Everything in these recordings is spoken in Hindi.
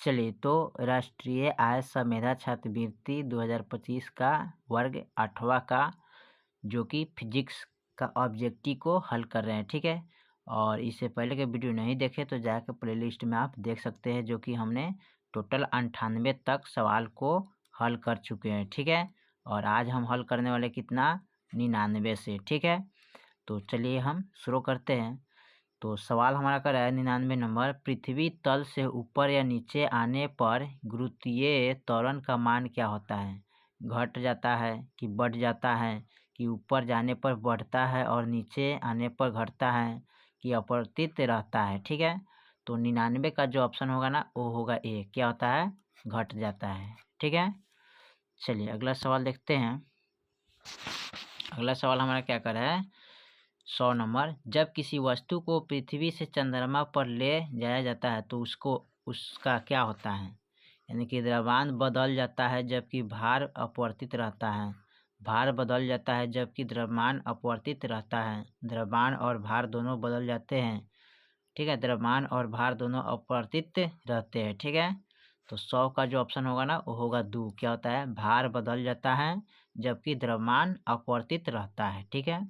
चलिए, तो राष्ट्रीय आय संवेदा छात्रवृत्ति 2025 का वर्ग 8वां का जो कि फिजिक्स का ऑब्जेक्टिव को हल कर रहे हैं, ठीक है। और इससे पहले के वीडियो नहीं देखे तो जाकर प्लेलिस्ट में आप देख सकते हैं, जो कि हमने टोटल 98 तक सवाल को हल कर चुके हैं, ठीक है। और आज हम हल करने वाले कितना 99 से, ठीक है। तो चलिए हम शुरू करते हैं। तो सवाल हमारा कर रहा है 99 नंबर, पृथ्वी तल से ऊपर या नीचे आने पर गुरुत्वीय त्वरण का मान क्या होता है? घट जाता है कि बढ़ जाता है, कि ऊपर जाने पर बढ़ता है और नीचे आने पर घटता है, कि अपरिवर्तित रहता है, ठीक है। तो 99 का जो ऑप्शन होगा ना वो होगा ए, क्या होता है? घट जाता है, ठीक है। चलिए अगला सवाल देखते हैं। अगला सवाल हमारा क्या कर रहा है 100 नंबर, जब किसी वस्तु को पृथ्वी से चंद्रमा पर ले जाया जाता है तो उसका क्या होता है? यानी कि द्रव्यमान बदल जाता है जबकि भार अपवर्तित रहता है। भार बदल जाता है जबकि द्रव्यमान अपवर्तित रहता है। द्रव्यमान और भार दोनों बदल जाते हैं, ठीक है। द्रव्यमान और भार दोनों अपवर्तित रहते हैं, ठीक है। तो 100 का जो ऑप्शन होगा ना वो होगा 2, क्या होता है? भार बदल जाता है जबकि द्रव्यमान अपवर्तित रहता है, ठीक है।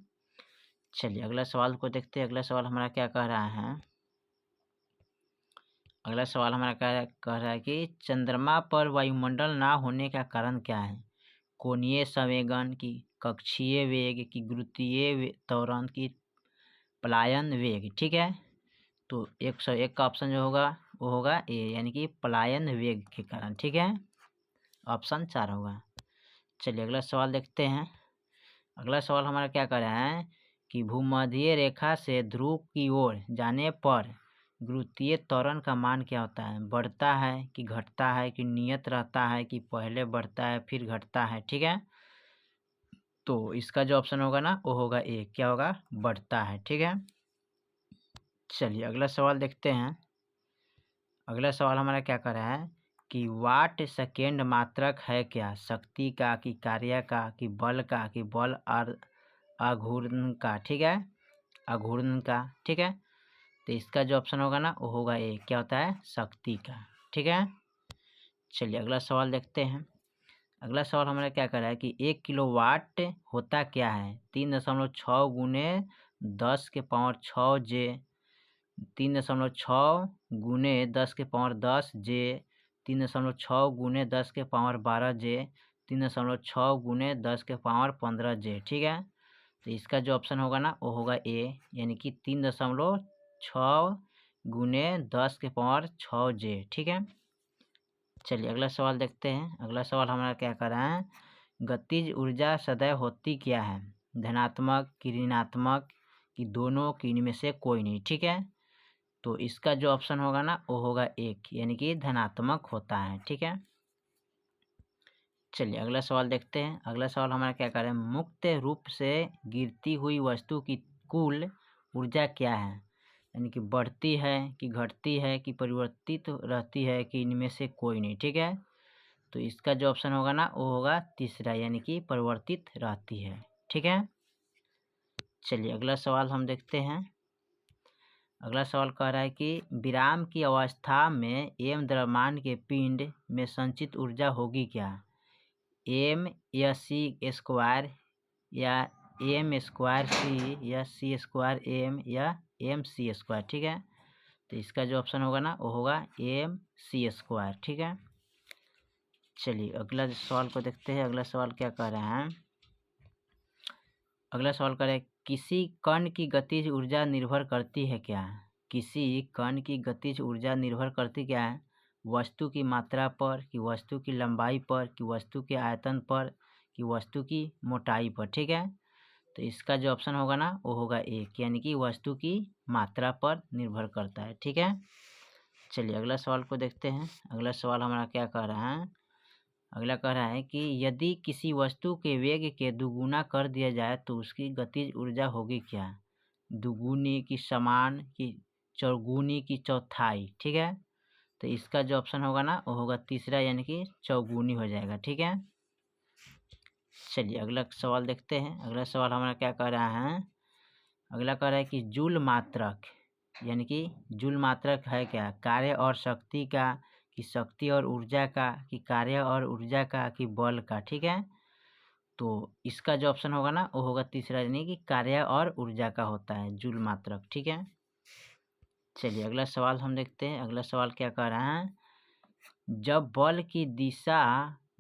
चलिए अगला सवाल को देखते हैं। अगला सवाल हमारा क्या कह रहा है? अगला सवाल हमारा कह रहा है कि चंद्रमा पर वायुमंडल ना होने का कारण क्या है? कोणीय संवेगन, की कक्षीय वेग, की गुरुत्वीय त्वरण, की पलायन वेग, ठीक है। तो 101 का ऑप्शन जो होगा वो होगा ए, यानी कि पलायन वेग के कारण, ठीक है। ऑप्शन 4 होगा। चलिए अगला सवाल देखते हैं। अगला सवाल हमारा क्या कह रहा है कि भूमध्य रेखा से ध्रुव की ओर जाने पर गुरुत्वीय त्वरण का मान क्या होता है? बढ़ता है कि घटता है, कि नियत रहता है, कि पहले बढ़ता है फिर घटता है, ठीक है। तो इसका जो ऑप्शन होगा ना वो होगा ए, क्या होगा? बढ़ता है, ठीक है। चलिए अगला सवाल देखते हैं। अगला सवाल हमारा क्या कर रहा है कि वाट सेकेंड मात्रक है क्या? शक्ति का, कि कार्य का, कि बल का, कि बल और आघूर्ण का, ठीक है। आघूर्ण का, ठीक है। तो इसका जो ऑप्शन होगा ना वो होगा ए, क्या होता है? शक्ति का, ठीक है। चलिए अगला सवाल देखते हैं। अगला सवाल हमारा क्या कर रहा है कि 1 किलोवाट होता क्या है? 3.6 गुने 10⁻6 जे, 3.6 गुने 10⁻10 जे, 3.6 गुने 10⁻12 जे, 3.6 गुने 10⁻15 जे, ठीक है। तो इसका जो ऑप्शन होगा ना वो होगा ए, यानी कि 3.6 गुने 10⁻6 जे, ठीक है। चलिए अगला सवाल देखते हैं। अगला सवाल हमारा क्या कर रहा है, गतिज ऊर्जा सदैव होती क्या है? धनात्मक, कि ऋणात्मक, कि दोनों, कि इनमें से कोई नहीं, ठीक है। तो इसका जो ऑप्शन होगा ना वो होगा एक, यानी कि धनात्मक होता है, ठीक है। चलिए अगला सवाल देखते हैं। अगला सवाल हमारा क्या कर रहे हैं, मुक्त रूप से गिरती हुई वस्तु की कुल ऊर्जा क्या है? यानी कि बढ़ती है, कि घटती है, कि परिवर्तित रहती है, कि इनमें से कोई नहीं, ठीक है। तो इसका जो ऑप्शन होगा ना वो होगा तीसरा, यानी कि परिवर्तित रहती है, ठीक है। चलिए अगला सवाल हम देखते हैं। अगला सवाल कह रहा है कि विराम की अवस्था में एम द्रव्यमान के पिंड में संचित ऊर्जा होगी क्या? एम या सी स्क्वायर, या एम स्क्वायर सी, या सी स्क्वायर एम, या एम सी स्क्वायर, ठीक है। तो इसका जो ऑप्शन होगा ना वो होगा एम सी स्क्वायर, ठीक है। चलिए अगला सवाल को देखते हैं। अगला सवाल क्या कह रहा है? अगला सवाल कह रहा है किसी कण की गतिज ऊर्जा निर्भर करती है क्या? किसी कण की गतिज ऊर्जा निर्भर करती क्या है? वस्तु की मात्रा पर, कि वस्तु की लंबाई पर, कि वस्तु के आयतन पर, कि वस्तु की मोटाई पर, ठीक है। तो इसका जो ऑप्शन होगा ना वो होगा एक, यानी कि वस्तु की मात्रा पर निर्भर करता है, ठीक है। चलिए अगला सवाल को देखते हैं। अगला सवाल हमारा क्या कह रहा है? अगला कह रहा है कि यदि किसी वस्तु के वेग के दुगुना कर दिया जाए तो उसकी गतिज ऊर्जा होगी क्या? दुगुनी, की समान, की चौगुनी, की चौथाई, ठीक है। तो इसका जो ऑप्शन होगा ना वो होगा तीसरा, यानी कि चौगुनी हो जाएगा, ठीक है। चलिए अगला सवाल देखते हैं। अगला सवाल हमारा क्या कह रहा है? अगला कह रहा है कि जूल मात्रक, यानी कि जूल मात्रक है क्या? कार्य और शक्ति का, कि शक्ति और ऊर्जा का, कि कार्य और ऊर्जा का, कि बल का, ठीक है। तो इसका जो ऑप्शन होगा ना वो होगा तीसरा, यानी कि कार्य और ऊर्जा का होता है जूल मात्रक, ठीक है। चलिए अगला सवाल हम देखते हैं। अगला सवाल क्या कह रहा है, जब बल की दिशा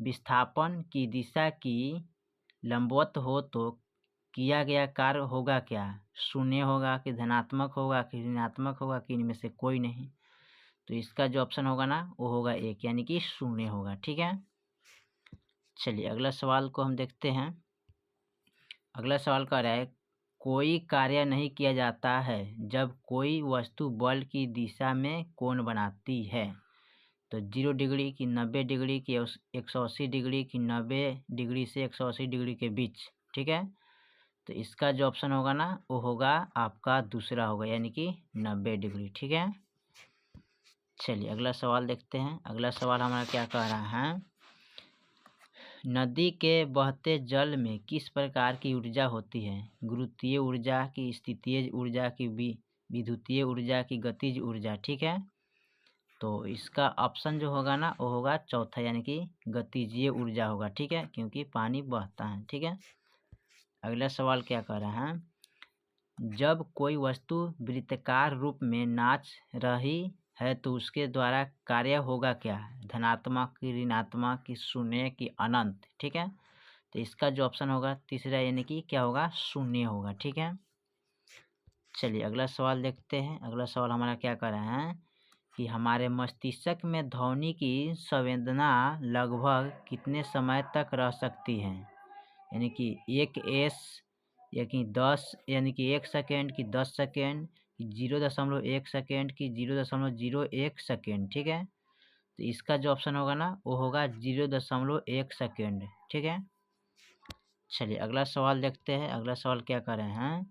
विस्थापन की दिशा की लंबवत हो तो किया गया कार्य होगा क्या? शून्य होगा कि धनात्मक होगा कि ऋणात्मक होगा कि इनमें से कोई नहीं? तो इसका जो ऑप्शन होगा ना वो होगा एक, यानी कि शून्य होगा, ठीक है। चलिए अगला सवाल को हम देखते हैं। अगला सवाल कह रहा है, कोई कार्य नहीं किया जाता है जब कोई वस्तु बल की दिशा में कोण बनाती है। तो 0 डिग्री की 90 डिग्री की 180 डिग्री की 90 डिग्री से 180 डिग्री के बीच, ठीक है। तो इसका जो ऑप्शन होगा ना वो होगा आपका दूसरा होगा, यानी कि 90 डिग्री, ठीक है। चलिए अगला सवाल देखते हैं। अगला सवाल हमारा क्या कह रहा है, नदी के बहते जल में किस प्रकार की ऊर्जा होती है? गुरुत्वीय ऊर्जा की, स्थितीय ऊर्जा की, विद्युतीय ऊर्जा की, गतिज ऊर्जा, ठीक है। तो इसका ऑप्शन जो होगा ना वो होगा चौथा, यानी कि गतिजीय ऊर्जा होगा, ठीक है, क्योंकि पानी बहता है, ठीक है। अगला सवाल क्या कह रहा है, जब कोई वस्तु वृत्ताकार रूप में नाच रही है तो उसके द्वारा कार्य होगा क्या? धनात्मक की, ऋणात्मक की, शून्य की, अनंत, ठीक है। तो इसका जो ऑप्शन होगा तीसरा, यानी कि क्या होगा? शून्य होगा, ठीक है। चलिए अगला सवाल देखते हैं। अगला सवाल हमारा क्या कर रहा है कि हमारे मस्तिष्क में ध्वनि की संवेदना लगभग कितने समय तक रह सकती है? यानी कि 1 या कि 10, यानी कि 1 सेकेंड की 10 सेकेंड की 0.1 सेकेंड की 0.01 सेकेंड, ठीक है। तो इसका जो ऑप्शन होगा ना वो होगा 0.1 सेकेंड, ठीक है। चलिए अगला सवाल देखते हैं। अगला सवाल क्या कर रहे हैं,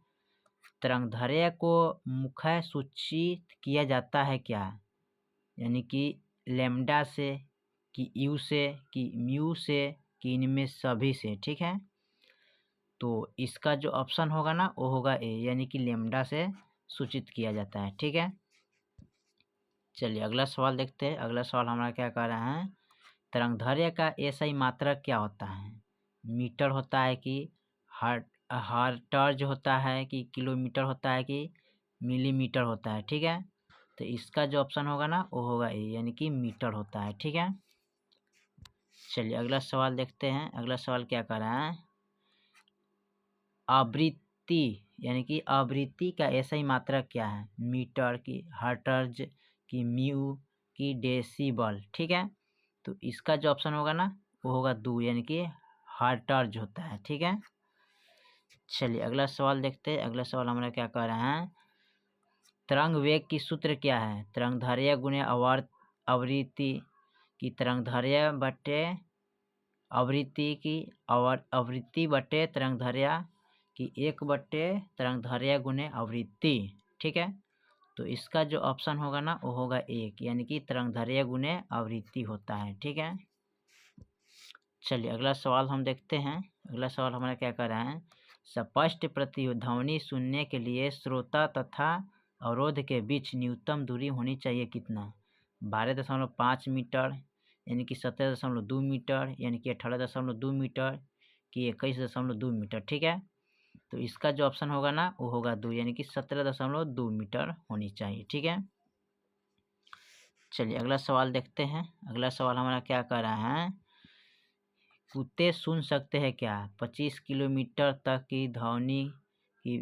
तरंगदैर्घ्य को मुख्य सूचित किया जाता है क्या? यानी कि लैम्डा से, कि यू से, कि म्यू से, कि इनमें सभी से, ठीक है। तो इसका जो ऑप्शन होगा ना वो होगा ए, यानी कि लैम्डा से सूचित किया जाता है, ठीक है। चलिए अगला सवाल देखते हैं। अगला सवाल हमारा क्या कह रहा है, तरंगदैर्घ्य का एसआई मात्रक क्या होता है? मीटर होता है कि हर्ट्ज होता है कि किलोमीटर होता है कि मिलीमीटर होता है, ठीक है। तो इसका जो ऑप्शन होगा ना वो होगा ए, यानी कि मीटर होता है, ठीक है। चलिए अगला सवाल देखते हैं। अगला सवाल क्या कह रहा है, आवृत्ति, यानी कि आवृत्ति का एसआई मात्रक क्या है? मीटर की, हर्ट्ज की, म्यू की, डेसिबल, ठीक है। तो इसका जो ऑप्शन होगा ना वो होगा 2, यानी कि हर्ट्ज होता है, ठीक है। चलिए अगला सवाल देखते हैं। अगला सवाल हमारा क्या कह रहा है, तरंग वेग की सूत्र क्या है? तरंगदैर्घ्य गुणे आवृत्ति की, तरंगदैर्घ्य बटे आवृत्ति की, आवृत्ति बटे तरंगदैर्घ्य की, 1 बटे तरंगदैर्घ्य गुणे आवृत्ति, ठीक है। तो इसका जो ऑप्शन होगा ना वो होगा 1, यानी कि तरंगदैर्घ्य गुणे आवृत्ति होता है, ठीक है। चलिए अगला सवाल हम देखते हैं। अगला सवाल हमारा क्या कर रहा है, स्पष्ट प्रतिध्वनि सुनने के लिए श्रोता तथा अवरोध के बीच न्यूनतम दूरी होनी चाहिए कितना? 12.5 मीटर, यानी कि 17.2 मीटर, यानी कि 18.2 मीटर, कि 21.2 मीटर, ठीक है। तो इसका जो ऑप्शन होगा ना वो होगा 2, यानी कि 17.2 मीटर होनी चाहिए, ठीक है। चलिए अगला सवाल देखते हैं। अगला सवाल हमारा क्या कर रहा है, कुत्ते सुन सकते हैं क्या? 25 किलोमीटर तक की ध्वनि की,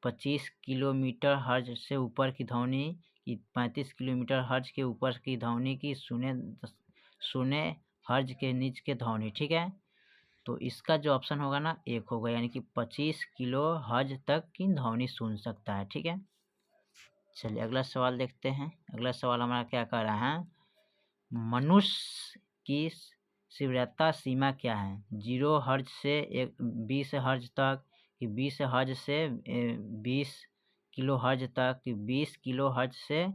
25 किलोमीटर हर्ज से ऊपर की ध्वनि की, 35 किलोमीटर हर्ज के ऊपर की ध्वनि की, सुने हर्ज के नीचे के ध्वनि, ठीक है। तो इसका जो ऑप्शन होगा ना 1 होगा, यानी कि 25 किलो हर्ज तक की ध्वनि सुन सकता है, ठीक है। चलिए अगला सवाल देखते हैं। अगला सवाल हमारा क्या कह रहा है, मनुष्य की तीव्रता सीमा क्या है? 0 हर्ज से 20 हर्ज तक, कि 20 हर्ज से 20 किलो हर्ज तक, कि 20 किलो हर्ज से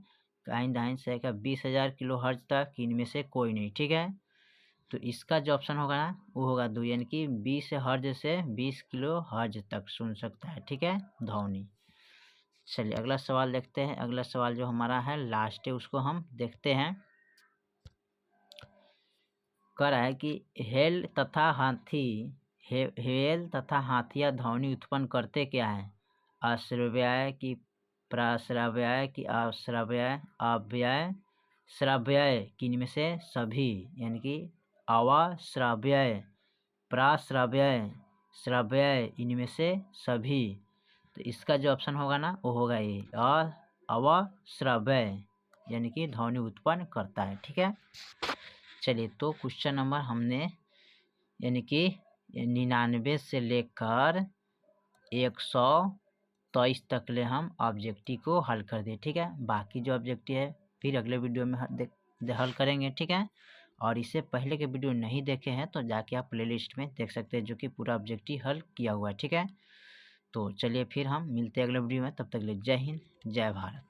दाइन दाइन से 20,000 किलो हर्ज तक, इनमें से कोई नहीं, ठीक है। तो इसका जो ऑप्शन होगा ना वो होगा 2, यानी कि 20 हर्ज से 20 किलो हर्ज तक सुन सकता है, ठीक है, ध्वनि। चलिए अगला सवाल देखते हैं। अगला सवाल जो हमारा है लास्ट है उसको हम देखते हैं। कह रहा है कि हेल तथा हाथिया ध्वनि उत्पन्न करते क्या हैं? अश्रव्याय की प्राश्रव्याय की अश्रव्याय अव्यय श्रव्याय की इनमें से सभी, यानी कि अवश्रव्याय प्राश्रव्याय श्रव्याय इनमें से सभी। तो इसका जो ऑप्शन होगा ना वो होगा ये अवश्रव्याय, यानी कि ध्वनि उत्पन्न करता है। ठीक है, चलिए तो क्वेश्चन नंबर हमने यानी कि 99 से लेकर 123 तक ले हम ऑब्जेक्टिव को हल कर दिए। ठीक है, बाकी जो ऑब्जेक्टिव है फिर अगले वीडियो में हल करेंगे। ठीक है, और इससे पहले के वीडियो नहीं देखे हैं तो जाके आप प्लेलिस्ट में देख सकते हैं, जो कि पूरा ऑब्जेक्टिव हल किया हुआ है। ठीक है, तो चलिए फिर हम मिलते हैं अगले वीडियो में, तब तक के लिए जय हिंद जय भारत।